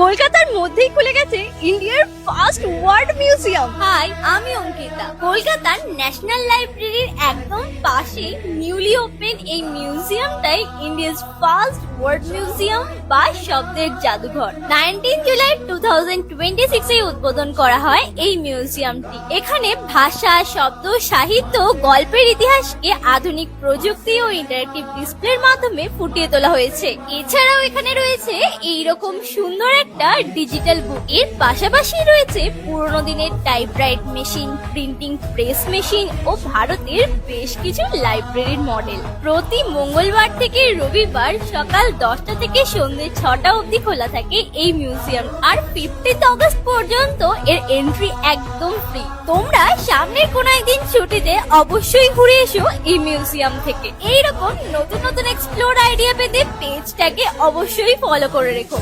কলকাতার মধ্যেই খুলে গেছে ইন্ডিয়ার ফার্স্ট ওয়ার্ড মিউজিয়াম। হাই, আমি অঙ্কিতা। কলকাতার ন্যাশনাল লাইব্রেরির একদম পাশে নিউলি ওপেন এই মিউজিয়ামটাই ইন্ডিয়াস ফার্স্ট ওয়ার্ড মিউজিয়াম বা শব্দের জাদুঘর। 19 জুলাই 2026 এ উদ্বোধন করা হয় এই মিউজিয়ামটি। এখানে ভাষা, শব্দ, সাহিত্য, গল্পের ইতিহাসকে আধুনিক প্রযুক্তি ও ইন্টারেক্টিভ ডিসপ্লের মাধ্যমে ফুটিয়ে তোলা হয়েছে। এছাড়াও এখানে রয়েছে এইরকম সুন্দর একটা ডিজিটাল বুক। এর পাশাপাশি রয়েছে পুরোনো দিনের টাইপরাইট মেশিন, প্রিন্টিং প্রেস মেশিন ও ভারতের বেশ কিছু লাইব্রেরির মডেল। প্রতি মঙ্গলবার থেকে রবিবার সকাল 10টা থেকে সন্ধ্যে 6টা অবধি খোলা থাকে এই মিউজিয়াম। আর 15 আগস্ট পর্যন্ত এর এন্ট্রি একদম ফ্রি। তোমরা সামনের কোনো একদিন ছুটিতে অবশ্যই ঘুরে এসো এই মিউজিয়াম থেকে। এইরকম নতুন নতুন এক্সপ্লোর আইডিয়া পেতে পেজটাকে অবশ্যই ফলো করে রেখো।